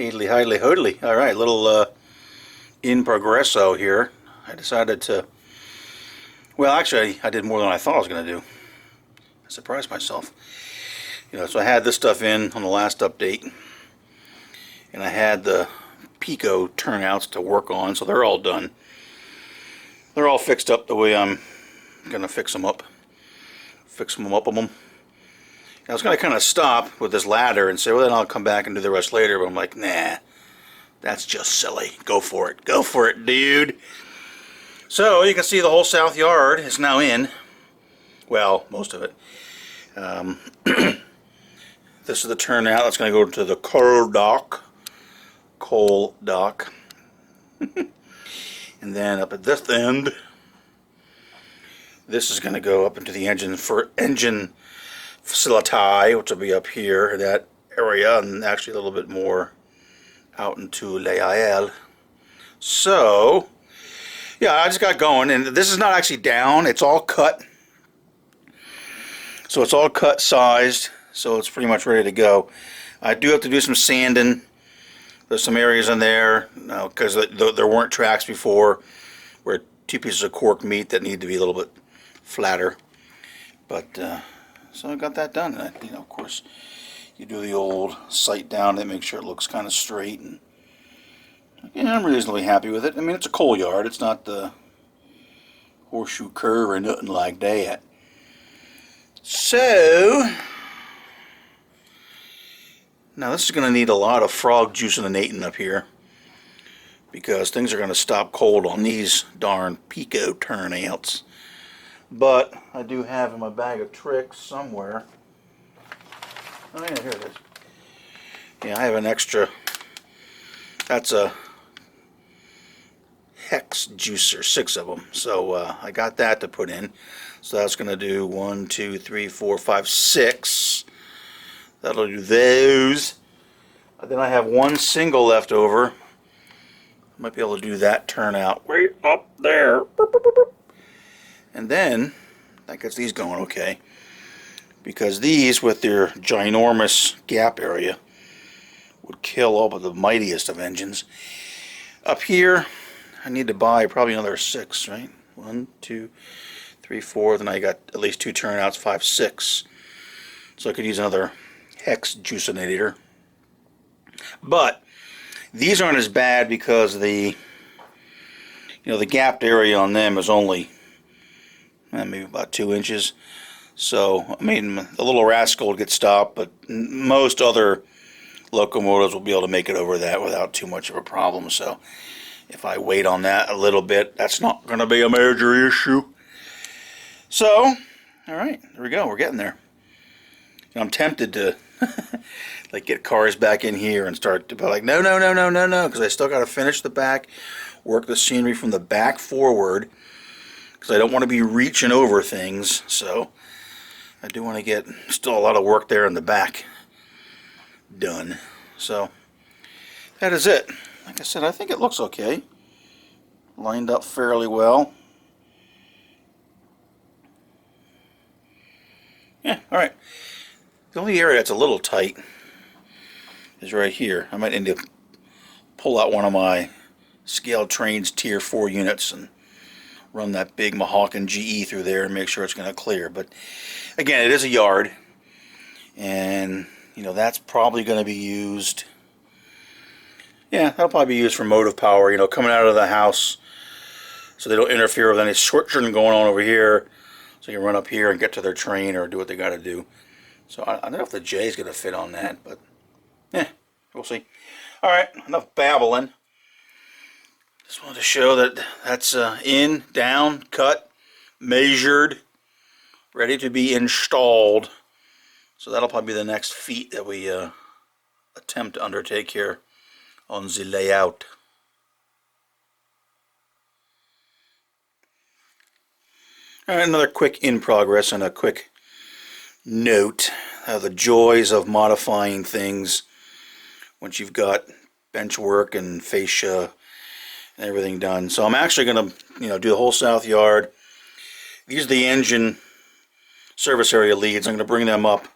Hadley, Hadley, Hoodley. All right, little in progresso here. I decided to, well, actually, I did more than I thought I was going to do. I surprised myself. So I had this stuff in on the last update, and I had the Pico turnouts to work on, so they're all done. They're all fixed up the way I'm going to fix them up. Fix them up on them. I was going to kind of stop with this ladder and say, well, then I'll come back and do the rest later. But I'm like, nah, that's just silly. Go for it. Go for it, dude. So you can see the whole south yard is now in. Well, most of it. This is the turnout. That's going to go to the coal dock. Coal dock. And then up at this end, this is going to go up into the engine facility, which will be up here in that area, and actually a little bit more out into l'Aile. So, yeah, I just got going, and this is not actually down, it's all cut. So it's all cut sized, so it's pretty much ready to go. I do have to do some sanding. There's some areas in there, because there weren't tracks before where two pieces of cork meet that need to be a little bit flatter. But, so I got that done. And of course, you do the old sight down to make sure it looks kind of straight. And yeah, I'm reasonably happy with it. I mean, it's a coal yard. It's not the horseshoe curve or nothing like that. So, now this is going to need a lot of frog juicinating up here, because things are going to stop cold on these darn Pico turnouts. But I do have in my bag of tricks somewhere. Oh yeah, here it is. Yeah, I have an extra. That's a hex juicer, 6 of them. So I got that to put in. So that's going to do 1, 2, 3, 4, 5, 6. That'll do those. Then I have one single left over. Might be able to do that turnout way up there. Boop, boop, boop, boop. And then that gets these going okay, because these with their ginormous gap area would kill all but the mightiest of engines. Up here I need to buy probably another 6, right? 1, 2, 3, 4. Then I got at least 2 turnouts, 5, 6. So I could use another hex juicinator. But these aren't as bad because the the gapped area on them is only maybe about 2 inches. So, I mean, the little rascal will get stopped, but most other locomotives will be able to make it over that without too much of a problem. So, if I wait on that a little bit, that's not going to be a major issue. So, alright, there we go. We're getting there. I'm tempted to like get cars back in here and start to be like, no, because I still got to finish the back, work the scenery from the back forward, because I don't want to be reaching over things. So I do want to get still a lot of work there in the back done. So that is it. Like I said, I think it looks okay. Lined up fairly well. Yeah, alright. The only area that's a little tight is right here. I might need to pull out one of my Scale Trains Tier 4 units and run that big Mahawken GE through there and make sure it's going to clear. But again, it is a yard, and that's probably going to be used. Yeah, that'll probably be used for motive power, coming out of the house, so they don't interfere with any short turn going on over here, so you can run up here and get to their train or do what they got to do. So I don't know if the J is going to fit on that, but yeah, we'll see. Alright, enough babbling. Just wanted to show that that's in, down, cut, measured, ready to be installed. So that'll probably be the next feat that we attempt to undertake here on the layout. Alright, another quick in progress and a quick note of the joys of modifying things once you've got bench work and fascia and everything done. So I'm actually going to do the whole south yard. These are the engine service area leads. I'm going to bring them up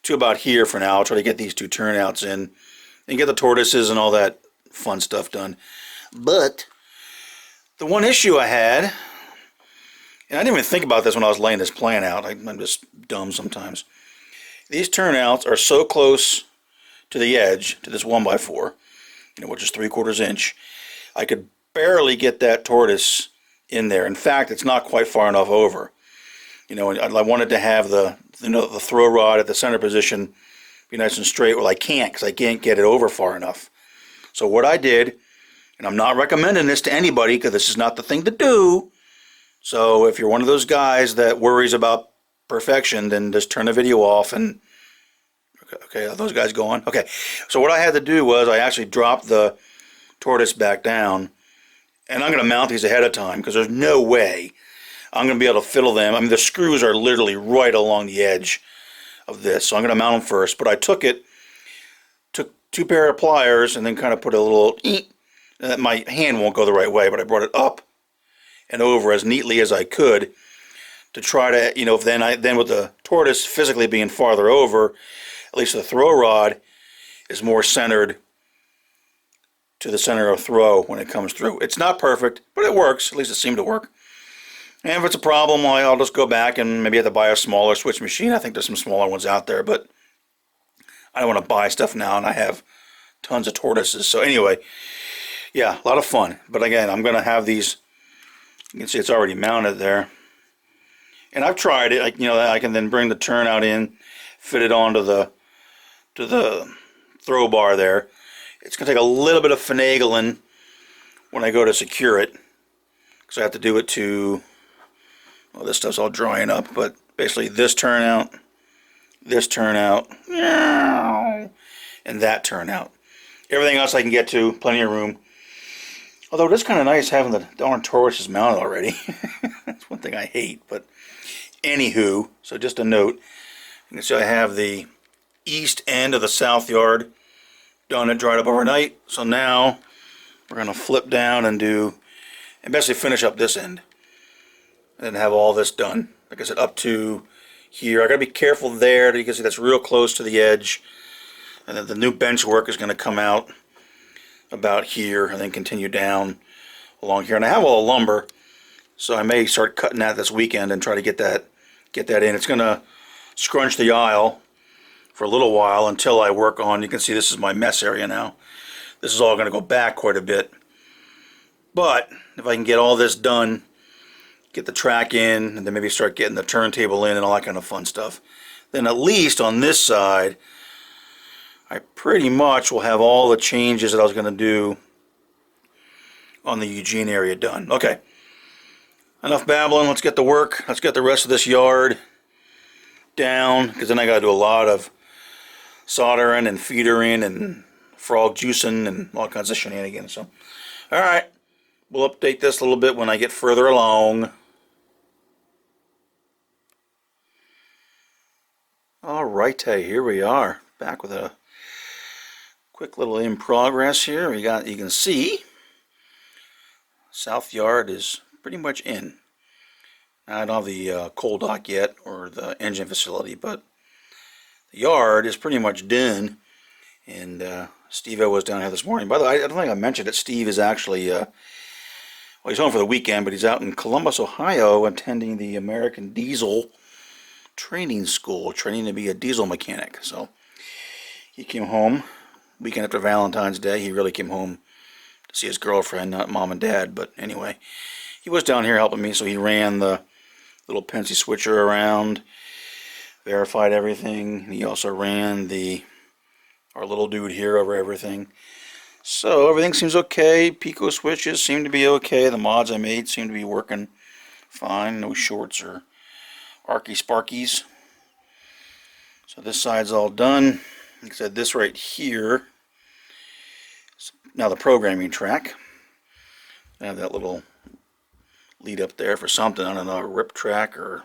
to about here for now. I'll try to get these 2 turnouts in and get the tortoises and all that fun stuff done. But the one issue I had, and I didn't even think about this when I was laying this plan out. I'm just dumb sometimes. These turnouts are so close to the edge, to this 1x4, which is 3/4 inch. I could barely get that tortoise in there. In fact, it's not quite far enough over. And I wanted to have the throw rod at the center position be nice and straight. Well, I can't, because I can't get it over far enough. So what I did, and I'm not recommending this to anybody because this is not the thing to do. So if you're one of those guys that worries about perfection, then just turn the video off and okay, are those guys going? Okay, so what I had to do was I actually dropped the tortoise back down, and I'm going to mount these ahead of time because there's no way I'm going to be able to fiddle them. I mean, the screws are literally right along the edge of this, so I'm going to mount them first. But I took 2 pair of pliers and then kind of put a little, my hand won't go the right way, but I brought it up and over as neatly as I could to try to, then with the tortoise physically being farther over, at least the throw rod is more centered to the center of throw when it comes through. It's not perfect, but it works. At least it seemed to work. And if it's a problem, I'll just go back and maybe have to buy a smaller switch machine. I think there's some smaller ones out there, but I don't want to buy stuff now, and I have tons of tortoises. So anyway, yeah, a lot of fun. But again, I'm going to have these. You can see it's already mounted there. And I've tried it. I can then bring the turnout in, fit it onto the throw bar there. It's going to take a little bit of finagling when I go to secure it, because I have to do it to, well, this stuff's all drying up, but basically this turnout, and that turnout. Everything else I can get to, plenty of room. Although it is kind of nice having the darn tortoises mounted already. That's one thing I hate, but anywho, so just a note. You can see I have the east end of the south yard done and dried up overnight. So now we're going to flip down and basically finish up this end. And then have all this done. Like I said, up to here. I got to be careful there. You can see that's real close to the edge. And then the new bench work is going to come out about here and then continue down along here. And I have all the lumber, so I may start cutting that this weekend and try to get that in. It's going to scrunch the aisle for a little while until I work on, you can see this is my mess area now. This is all going to go back quite a bit. But if I can get all this done, get the track in, and then maybe start getting the turntable in and all that kind of fun stuff, then at least on this side, I pretty much will have all the changes that I was going to do on the Eugene area done. Okay, enough babbling. Let's get to work. Let's get the rest of this yard down, because then I got to do a lot of soldering and feedering and frog juicing and all kinds of shenanigans. So, all right, we'll update this a little bit when I get further along. All right, here we are, back with a quick little in progress here. You can see south yard is pretty much in. I don't have the coal dock yet, or the engine facility, but the yard is pretty much done. And Steve-O was down here this morning. By the way, I don't think I mentioned it. Steve is actually, well, he's home for the weekend, but he's out in Columbus, Ohio, attending the American Diesel Training School, training to be a diesel mechanic. So he came home weekend after Valentine's Day. He really came home to see his girlfriend, not mom and dad. But anyway, he was down here helping me, so he ran the little Pensy switcher around, verified everything. And he also ran our little dude here over everything. So everything seems okay. Pico switches seem to be okay. The mods I made seem to be working fine. No shorts or arky sparkies. So this side's all done. Like I said, this right here is now the programming track. I have that little lead up there for something. I don't know, a rip track or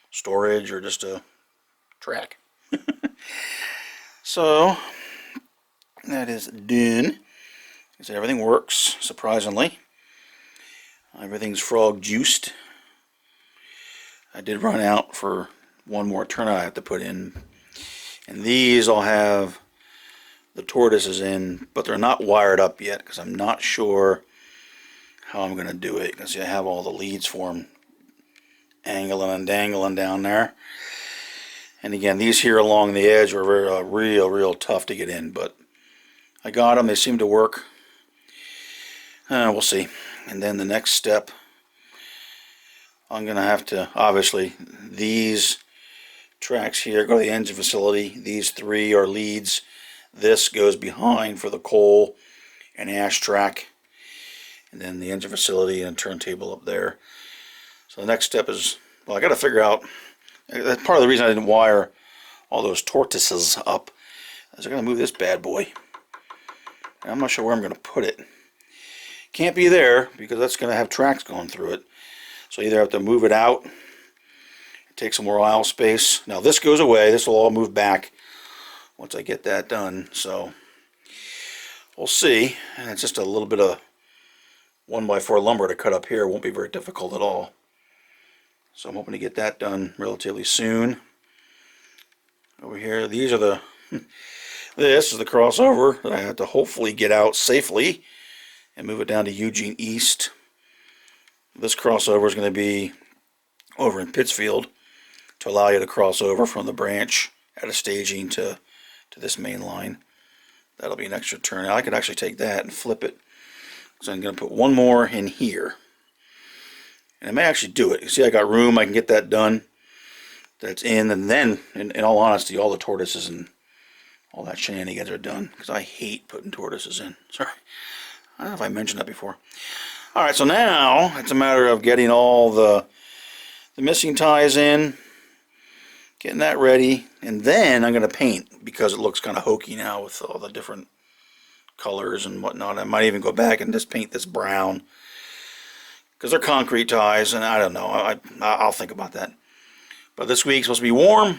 storage or just a track. So that is done. So everything works, surprisingly. Everything's frog juiced. I did run out for one more turnout I have to put in. And these all have the Tortoises in, but they're not wired up yet because I'm not sure how I'm going to do it. You can see I have all the leads for them angling and dangling down there. And again, these here along the edge were very, real tough to get in, but I got them. They seem to work. We'll see. And then the next step, I'm going to have to, obviously, these tracks here go to the engine facility. These three are leads. This goes behind for the coal and ash track. And then the engine facility and turntable up there. So the next step is, well, I got to figure out, that's part of the reason I didn't wire all those Tortoises up, is I got to move this bad boy. And I'm not sure where I'm going to put it. Can't be there because that's going to have tracks going through it. So either I have to move it out, take some more aisle space. Now this goes away. This will all move back once I get that done. So we'll see. And it's just a little bit of 1x4 lumber to cut up here. It won't be very difficult at all. So I'm hoping to get that done relatively soon. Over here, these are the, this is the crossover that I have to hopefully get out safely and move it down to Eugene East. This crossover is going to be over in Pittsfield to allow you to cross over from the branch at a staging to this main line. That'll be an extra turn. Now I could actually take that and flip it. So I'm going to put one more in here. And I may actually do it. You see I got room. I can get that done. That's in. And then, in all honesty, all the Tortoises and all that shenanigans are done. Because I hate putting Tortoises in. Sorry. I don't know if I mentioned that before. Alright, so now it's a matter of getting all the missing ties in. Getting that ready. And then I'm going to paint. Because it looks kind of hokey now with all the different colors and whatnot. I might even go back and just paint this brown. Because they're concrete ties, and I don't know. I'll think about that. But this week's supposed to be warm.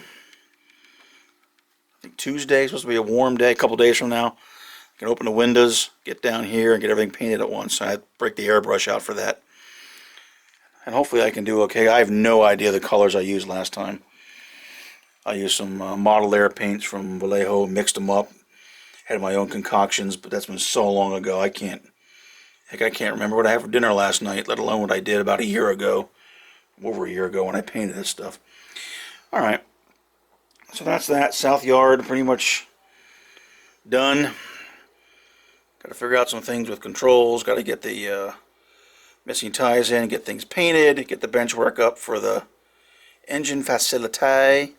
I think Tuesday is supposed to be a warm day. A couple days from now, I can open the windows, get down here, and get everything painted at once. I break the airbrush out for that. And hopefully I can do okay. I have no idea the colors I used last time. I used some Model Air paints from Vallejo, mixed them up. Had my own concoctions, but that's been so long ago, I can't remember what I had for dinner last night, let alone what I did about a year ago, over a year ago when I painted this stuff. Alright, so that's that. South yard pretty much done. Got to figure out some things with controls, got to get the missing ties in, get things painted, get the bench work up for the engine facility.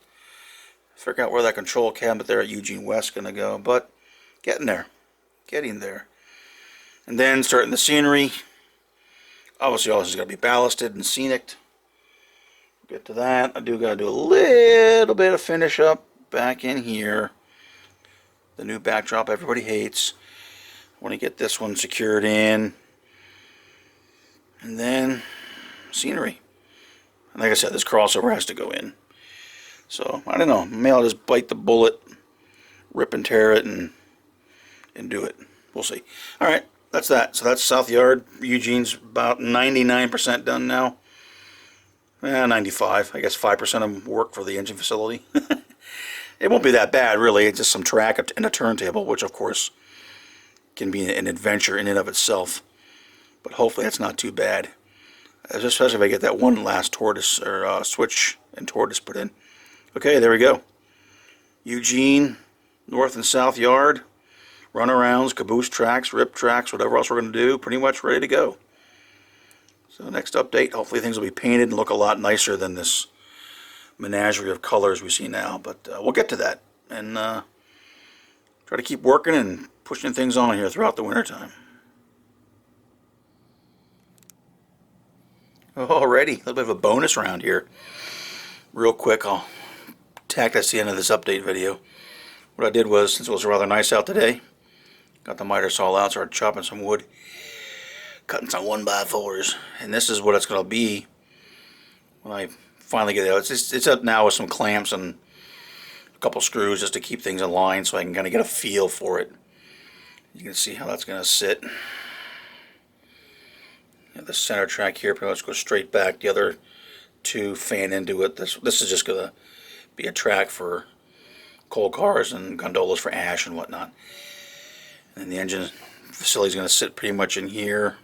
Figure out where that control cabinet there at Eugene West is going to go, but getting there. And then starting the scenery. Obviously all this is going to be ballasted and scenic. Get to that. I do got to do a little bit of finish up back in here. The new backdrop everybody hates. I want to get this one secured in. And then scenery. And like I said, this crossover has to go in. So, I don't know. Maybe I'll just bite the bullet, rip and tear it, and do it. We'll see. Alright. That's that. So that's South Yard. Eugene's about 99% done now. 95. I guess 5% of them work for the engine facility. It won't be that bad, really. It's just some track and a turntable, which, of course, can be an adventure in and of itself. But hopefully that's not too bad. Especially if I get that one last tortoise, or switch and tortoise put in. Okay, there we go. Eugene, North and South Yard. Runarounds, caboose tracks, rip tracks, whatever else we're going to do, pretty much ready to go. So next update, hopefully things will be painted and look a lot nicer than this menagerie of colors we see now. But we'll get to that and try to keep working and pushing things on here throughout the wintertime. Alrighty, a little bit of a bonus round here. Real quick, I'll tack that's the end of this update video. What I did was, since it was rather nice out today, got the miter saw out, started chopping some wood, cutting some 1x4s, and this is what it's going to be when I finally get it out. It's up now with some clamps and a couple screws just to keep things in line so I can kind of get a feel for it. You can see how that's going to sit. The center track here pretty much goes straight back. The other two fan into it. This is just going to be a track for coal cars and gondolas for ash and whatnot. And the engine facility is going to sit pretty much in here.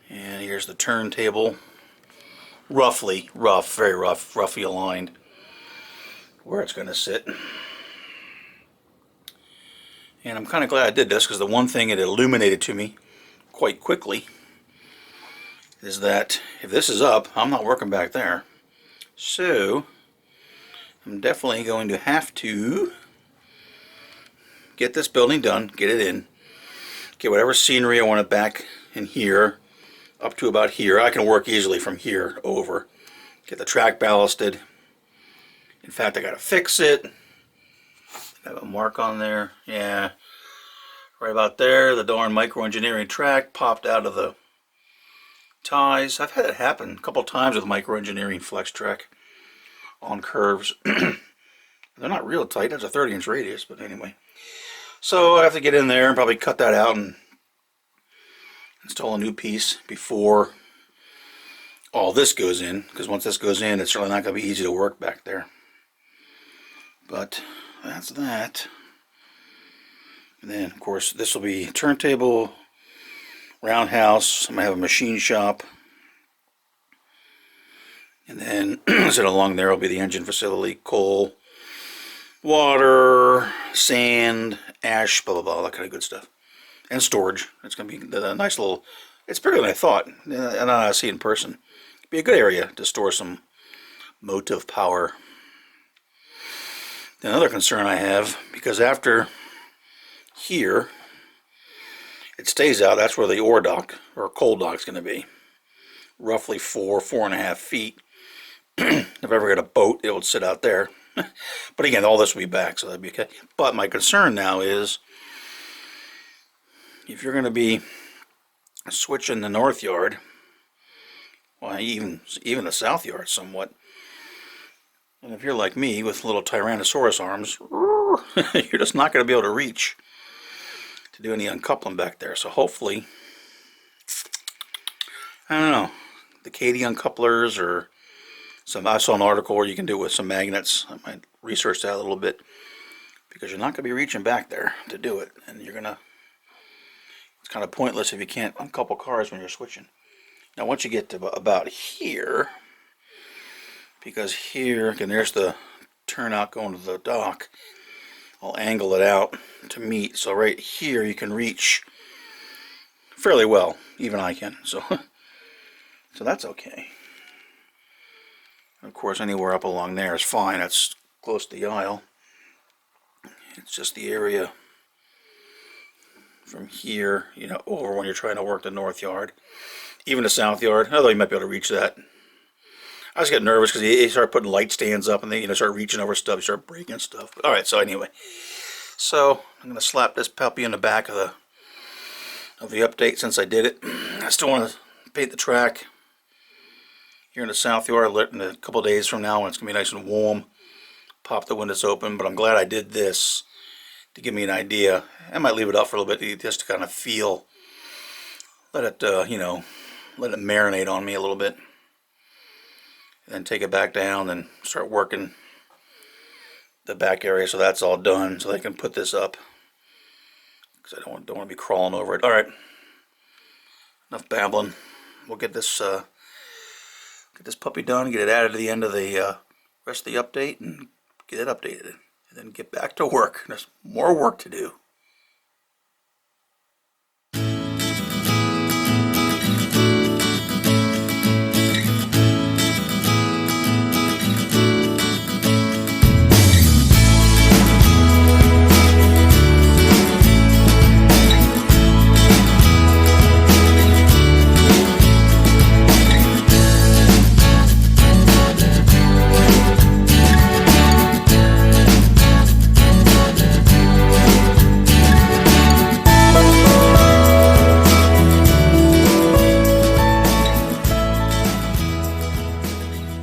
And here's the turntable. Roughly, very roughly aligned where it's going to sit. And I'm kind of glad I did this, because the one thing it illuminated to me quite quickly is that if this is up, I'm not working back there. So I'm definitely going to have to get this building done, get it in, get whatever scenery I want it back in here, up to about here. I can work easily from here over. Get the track ballasted. In fact, I gotta fix it. I have a mark on there. Yeah, right about there. The darn microengineering track popped out of the ties. I've had it happen a couple times with microengineering flex track on curves. They're not real tight. That's a 30-inch radius, but anyway. So I have to get in there and probably cut that out and install a new piece before all this goes in, because once this goes in, it's really not going to be easy to work back there. But that's that. And then, of course, this will be turntable, roundhouse. I'm going to have a machine shop. And then, sit along there will be the engine facility, coal, water, sand, ash, blah, blah, blah, that kind of good stuff. And storage. It's going to be a nice little, it's bigger than I thought. And I see in person. It'd be a good area to store some motive power. Another concern I have, because after here, it stays out, that's where the ore dock, or coal dock, is going to be. Roughly 4.5 feet. If I ever get a boat, it would sit out there. But again, all this will be back, so that'd be okay. But my concern now is, if you're going to be switching the north yard, well, even the south yard somewhat, and if you're like me with little Tyrannosaurus arms, you're just not going to be able to reach to do any uncoupling back there. So hopefully, I don't know, the Katie uncouplers, or I saw an article where you can do it with some magnets. I might research that a little bit, because you're not going to be reaching back there to do it, and you're going to, it's kind of pointless if you can't uncouple cars when you're switching. Now once you get to about here, because here, again, there's the turnout going to the dock, I'll angle it out to meet, so right here you can reach fairly well, even I can, so so that's okay. Of course, anywhere up along there is fine, that's close to the aisle. It's just the area from here, you know, over when you're trying to work the north yard, even the south yard, although you might be able to reach that. I just get nervous because you start putting light stands up and they, you know, start reaching over stuff, you start breaking stuff. All right, so anyway, so I'm gonna slap this puppy in the back of the update since I did it. I still want to paint the track here in the south yard in a couple days from now when it's gonna be nice and warm. Pop the windows open, but I'm glad I did this to give me an idea. I might leave it up for a little bit just to kind of feel, let it, you know, let it marinate on me a little bit. Then take it back down and start working the back area so that's all done, so they can put this up, because I don't want to be crawling over it. All right, enough babbling. We'll get this puppy done, get it added to the end of the rest of the update, and get it updated, and then get back to work. There's more work to do.